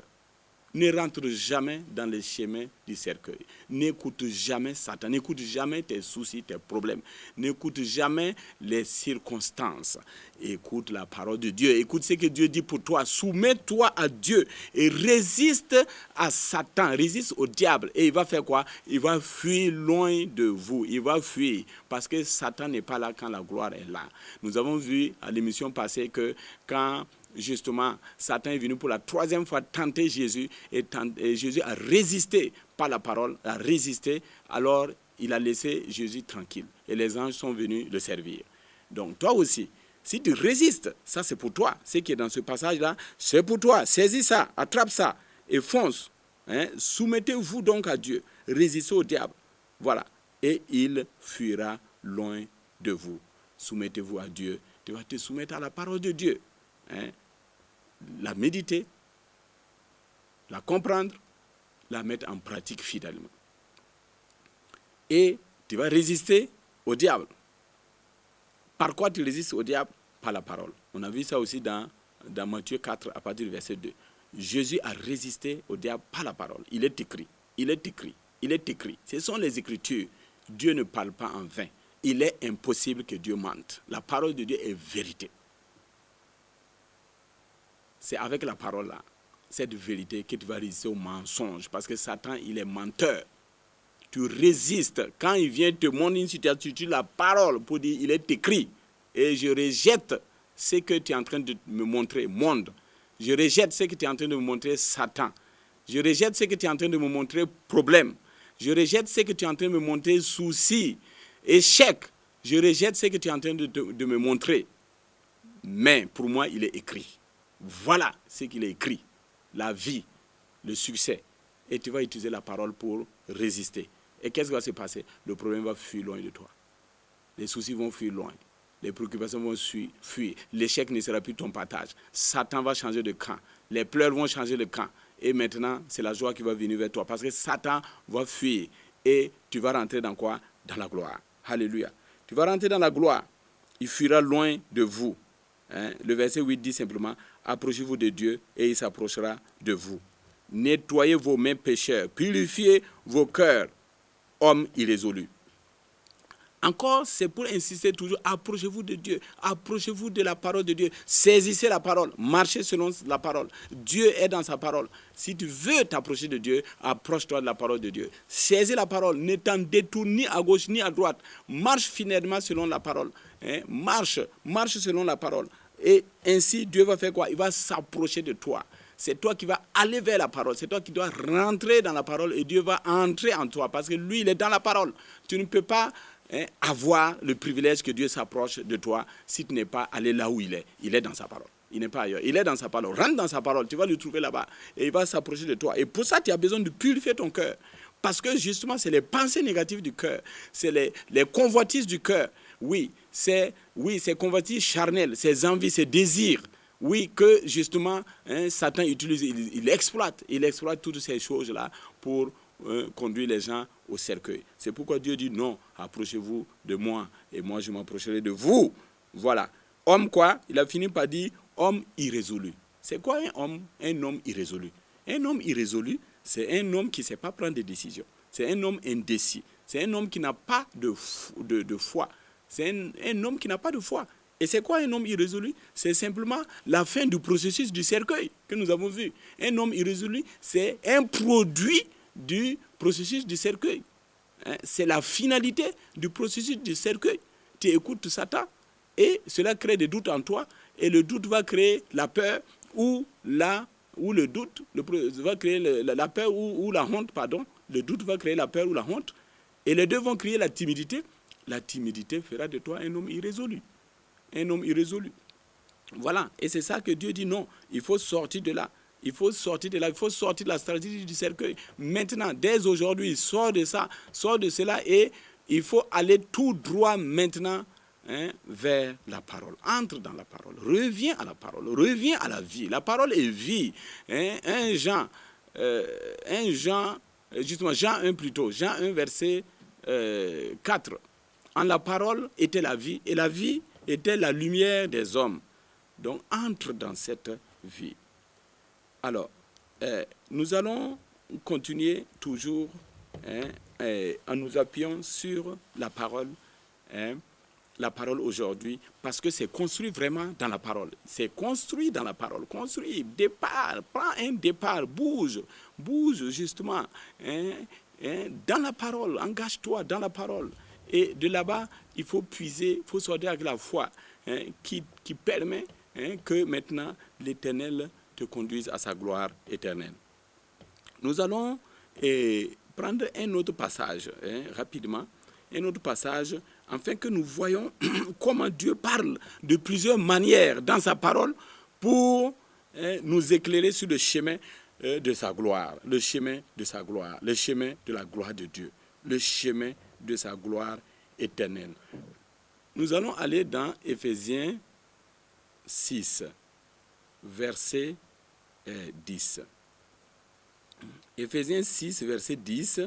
Ne rentre jamais dans les chemins du cercueil. N'écoute jamais Satan. N'écoute jamais tes soucis, tes problèmes. N'écoute jamais les circonstances. Écoute la parole de Dieu. Écoute ce que Dieu dit pour toi. Soumets-toi à Dieu et résiste à Satan. Résiste au diable. Et il va faire quoi? Il va fuir loin de vous. Il va fuir parce que Satan n'est pas là quand la gloire est là. Nous avons vu à l'émission passée que quand justement, Satan est venu pour la 3e fois tenter Jésus et Jésus a résisté par la parole, a résisté, alors il a laissé Jésus tranquille et les anges sont venus le servir. Donc toi aussi, si tu résistes, ça c'est pour toi, ce qui est dans ce passage-là, c'est pour toi, saisis ça, attrape ça et fonce. Soumettez-vous donc à Dieu, résistez au diable, voilà, et il fuira loin de vous. Soumettez-vous à Dieu, tu vas te soumettre à la parole de Dieu. La méditer, la comprendre, la mettre en pratique fidèlement. Et tu vas résister au diable. Par quoi tu résistes au diable? Par la parole. On a vu ça aussi dans Matthieu 4 à partir du verset 2. Jésus a résisté au diable par la parole. Il est écrit, il est écrit, il est écrit. Ce sont les Écritures. Dieu ne parle pas en vain. Il est impossible que Dieu mente. La parole de Dieu est vérité. C'est avec la parole là, cette vérité, que tu vas résister au mensonge. Parce que Satan, il est menteur. Tu résistes. Quand il vient te montrer une situation, tu utilises la parole pour dire, il est écrit. Et je rejette ce que tu es en train de me montrer, monde. Je rejette ce que tu es en train de me montrer, Satan. Je rejette ce que tu es en train de me montrer, problème. Je rejette ce que tu es en train de me montrer, souci, échec. Je rejette ce que tu es en train de me montrer. Mais pour moi, il est écrit. Voilà ce qu'il est écrit, la vie, le succès. Et tu vas utiliser la parole pour résister. Et qu'est-ce qui va se passer? Le problème va fuir loin de toi. Les soucis vont fuir loin. Les préoccupations vont fuir. L'échec ne sera plus ton partage. Satan va changer de camp. Les pleurs vont changer de camp. Et maintenant, c'est la joie qui va venir vers toi. Parce que Satan va fuir. Et tu vas rentrer dans quoi? Dans la gloire. Alléluia. Tu vas rentrer dans la gloire. Il fuira loin de vous. Le verset 8 dit simplement, approchez-vous de Dieu et il s'approchera de vous. Nettoyez vos mains pécheurs, purifiez vos cœurs, hommes irrésolus. Encore, c'est pour insister toujours, approchez-vous de Dieu, approchez-vous de la parole de Dieu, saisissez la parole, marchez selon la parole. Dieu est dans sa parole. Si tu veux t'approcher de Dieu, approche-toi de la parole de Dieu. Saisis la parole, ne t'en détourne ni à gauche ni à droite. Marche fidèlement selon la parole. Marche selon la parole. Et ainsi, Dieu va faire quoi? Il va s'approcher de toi. C'est toi qui vas aller vers la parole. C'est toi qui dois rentrer dans la parole et Dieu va entrer en toi parce que lui, il est dans la parole. Tu ne peux pas avoir le privilège que Dieu s'approche de toi si tu n'es pas allé là où il est. Il est dans sa parole. Il n'est pas ailleurs. Il est dans sa parole. Rentre dans sa parole. Tu vas le trouver là-bas et il va s'approcher de toi. Et pour ça, tu as besoin de purifier ton cœur. Parce que justement, c'est les pensées négatives du cœur. C'est les convoitises du cœur. Oui, c'est convoitises charnelles, ces envies, ces désirs. Oui, que justement, Satan utilise, il exploite toutes ces choses-là pour conduire les gens au cercueil. C'est pourquoi Dieu dit non, approchez-vous de moi et moi je m'approcherai de vous. Voilà. Homme quoi? Il a fini par dire homme irrésolu. C'est quoi un homme? Un homme irrésolu. Un homme irrésolu, c'est un homme qui ne sait pas prendre des décisions. C'est un homme indécis. C'est un homme qui n'a pas de foi. C'est un homme qui n'a pas de foi. Et c'est quoi un homme irrésolu? C'est simplement la fin du processus du cercueil que nous avons vu. Un homme irrésolu, c'est un produit du processus du cercueil. C'est la finalité du processus du cercueil. Tu écoutes Satan et cela crée des doutes en toi et le doute va créer la peur ou le doute va créer la peur ou la honte, pardon. Le doute va créer la peur ou la honte et les deux vont créer la timidité. La timidité fera de toi un homme irrésolu. Un homme irrésolu. Voilà. Et c'est ça que Dieu dit non. Il faut sortir de là. Il faut sortir de là. Il faut sortir de la stratégie du cercueil. Maintenant, dès aujourd'hui, sors de ça, sors de cela et il faut aller tout droit maintenant vers la parole. Entre dans la parole. Reviens à la parole. Reviens à la vie. La parole est vie. Jean 1 plutôt. Jean 1 verset 4. En la parole était la vie et la vie était la lumière des hommes. Donc entre dans cette vie. Alors, nous allons continuer toujours en nous appuyant sur la parole. La parole aujourd'hui, parce que c'est construit vraiment dans la parole. C'est construit dans la parole. Construit, départ, prends un départ, bouge justement dans la parole, engage-toi dans la parole. Et de là-bas, il faut puiser, il faut sortir avec la foi qui permet que maintenant l'Éternel te conduise à sa gloire éternelle. Nous allons prendre un autre passage rapidement, un autre passage, afin que nous voyons comment Dieu parle de plusieurs manières dans sa parole pour nous éclairer sur le chemin de sa gloire, le chemin de sa gloire, le chemin de la gloire de Dieu, le chemin de sa gloire éternelle. Nous allons aller dans Éphésiens 6, verset 10. Éphésiens 6, verset 10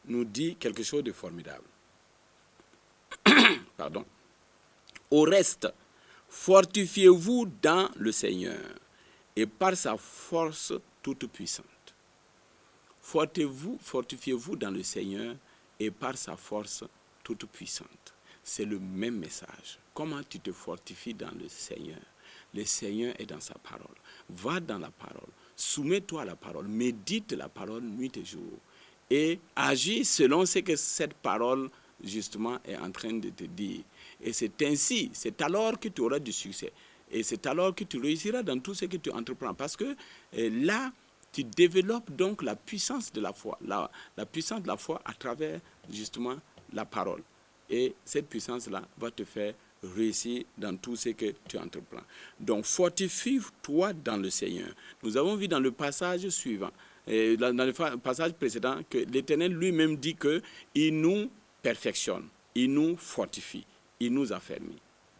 nous dit quelque chose de formidable. Pardon. Au reste, fortifiez-vous dans le Seigneur et par sa force toute puissante. Fortifiez-vous dans le Seigneur et par sa force toute puissante. C'est le même message. Comment tu te fortifies dans le Seigneur? Le Seigneur est dans sa parole. Va dans la parole. Soumets-toi à la parole. Médite la parole nuit et jour. Et agis selon ce que cette parole justement est en train de te dire. Et c'est ainsi, c'est alors que tu auras du succès. Et c'est alors que tu réussiras dans tout ce que tu entreprends. Parce que là, tu développes donc la puissance de la foi. La puissance de la foi à travers justement la parole. Et cette puissance-là va te faire réussir dans tout ce que tu entreprends. Donc, fortifie-toi dans le Seigneur. Nous avons vu dans le passage suivant, dans le passage précédent, que l'Éternel lui-même dit qu'il nous perfectionne, il nous fortifie, il nous affermit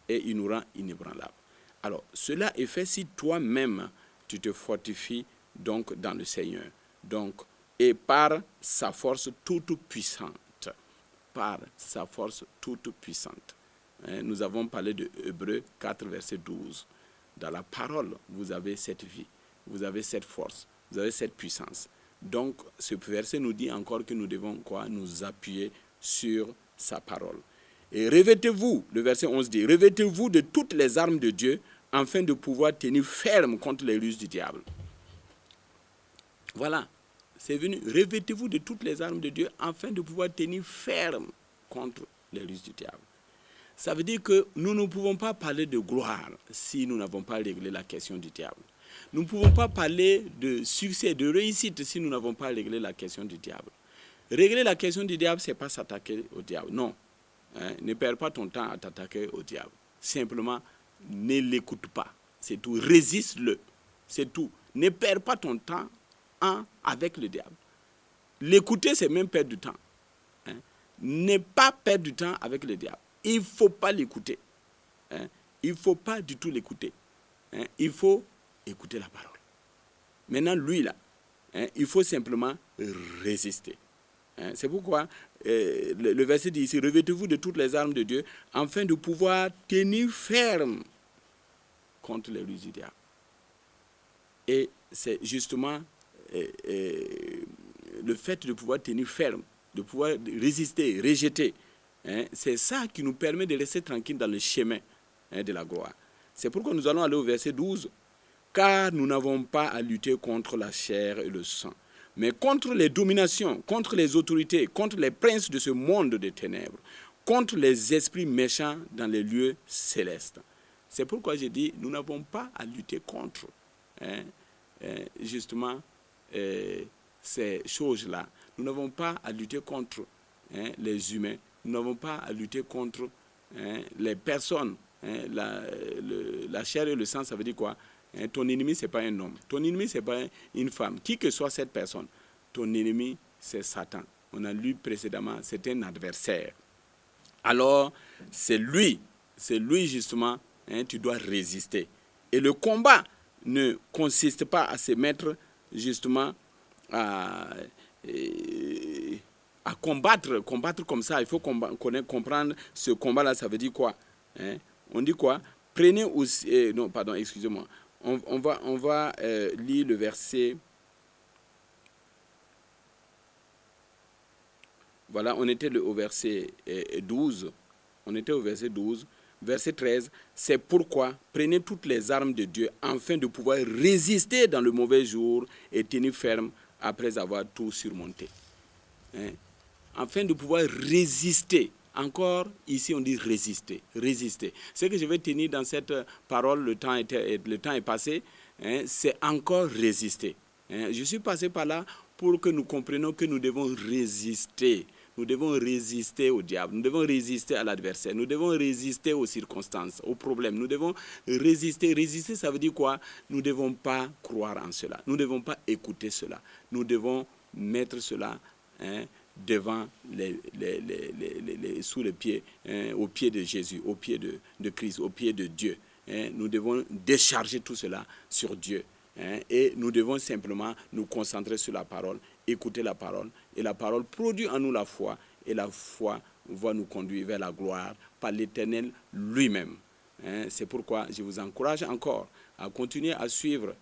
et il nous rend inébranlables. Alors, cela est fait si toi-même, tu te fortifies donc dans le Seigneur. Donc, et par sa force toute puissante. Par sa force toute puissante. Nous avons parlé de Hébreux 4, verset 12. Dans la parole, vous avez cette vie, vous avez cette force, vous avez cette puissance. Donc, ce verset nous dit encore que nous devons quoi? Nous appuyer sur sa parole. Et revêtez-vous, le verset 11 dit, revêtez-vous de toutes les armes de Dieu afin de pouvoir tenir ferme contre les ruses du diable. Voilà. C'est venu, revêtez-vous de toutes les armes de Dieu afin de pouvoir tenir ferme contre les ruses du diable. Ça veut dire que nous ne pouvons pas parler de gloire si nous n'avons pas réglé la question du diable. Nous ne pouvons pas parler de succès, de réussite si nous n'avons pas réglé la question du diable. Régler la question du diable, ce n'est pas s'attaquer au diable. Non. Ne perds pas ton temps à t'attaquer au diable. Simplement, ne l'écoute pas. C'est tout. Résiste-le. C'est tout. Ne perds pas ton temps avec le diable. L'écouter, c'est même perdre du temps. Ne pas perdre du temps avec le diable. Il ne faut pas l'écouter. Il ne faut pas du tout l'écouter. Il faut écouter la parole. Maintenant, lui, là, il faut simplement résister. C'est pourquoi le verset dit ici, revêtez-vous de toutes les armes de Dieu, afin de pouvoir tenir ferme contre les ruses du diable. Et c'est justement le fait de pouvoir tenir ferme, de pouvoir résister, rejeter, c'est ça qui nous permet de rester tranquille dans le chemin de la gloire. C'est pourquoi nous allons aller au verset 12. Car nous n'avons pas à lutter contre la chair et le sang, mais contre les dominations, contre les autorités, contre les princes de ce monde de ténèbres, contre les esprits méchants dans les lieux célestes. C'est pourquoi j'ai dit, nous n'avons pas à lutter contre justement ces choses-là. Nous n'avons pas à lutter contre les humains. Nous n'avons pas à lutter contre les personnes. La chair et le sang, ça veut dire quoi? Ton ennemi, ce n'est pas un homme. Ton ennemi, ce n'est pas une femme. Qui que soit cette personne, ton ennemi, c'est Satan. On a lu précédemment, c'est un adversaire. Alors, c'est lui c'est lui justement, tu dois résister. Et le combat ne consiste pas à se mettre justement à combattre comme ça. Il faut comprendre ce combat-là, ça veut dire quoi, on dit quoi? Prenez aussi... non, pardon, excusez-moi. On va lire le verset... Voilà, on était au verset 12. On était au verset 12. Verset 13. C'est pourquoi prenez toutes les armes de Dieu afin de pouvoir résister dans le mauvais jour et tenir ferme après avoir tout surmonté. Afin de pouvoir résister. Encore, ici, on dit résister. Résister. Ce que je vais tenir dans cette parole, le temps est passé, c'est encore résister. Je suis passé par là pour que nous comprenions que nous devons résister. Nous devons résister au diable, nous devons résister à l'adversaire, nous devons résister aux circonstances, aux problèmes. Nous devons résister. Résister, ça veut dire quoi? Nous ne devons pas croire en cela. Nous ne devons pas écouter cela. Nous devons mettre cela devant sous les pieds, au pied de Jésus, au pied de Christ, au pied de Dieu. Nous devons décharger tout cela sur Dieu. Et nous devons simplement nous concentrer sur la parole, écouter la parole. Et la parole produit en nous la foi. Et la foi va nous conduire vers la gloire par l'Éternel lui-même. C'est pourquoi je vous encourage encore à continuer à suivre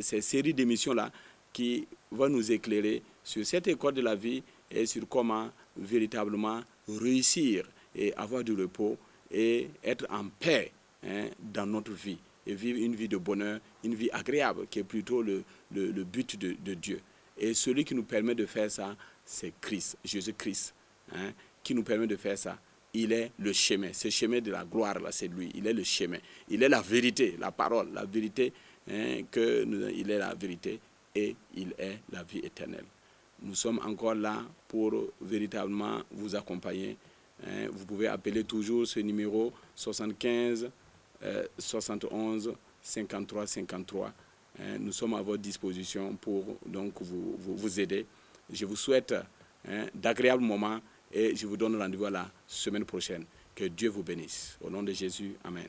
ces séries d'émissions-là qui vont nous éclairer sur cette école de la vie et sur comment véritablement réussir et avoir du repos et être en paix dans notre vie et vivre une vie de bonheur, une vie agréable qui est plutôt le but de Dieu. Et celui qui nous permet de faire ça, c'est Christ, Jésus-Christ, qui nous permet de faire ça. Il est le chemin, ce chemin de la gloire, là, c'est lui. Il est le chemin, il est la vérité, la parole, la vérité, il est la vérité et il est la vie éternelle. Nous sommes encore là pour véritablement vous accompagner. Vous pouvez appeler toujours ce numéro 75 71 53 53. Nous sommes à votre disposition pour donc vous aider. Je vous souhaite d'agréables moments et je vous donne rendez-vous à la semaine prochaine. Que Dieu vous bénisse. Au nom de Jésus, amen.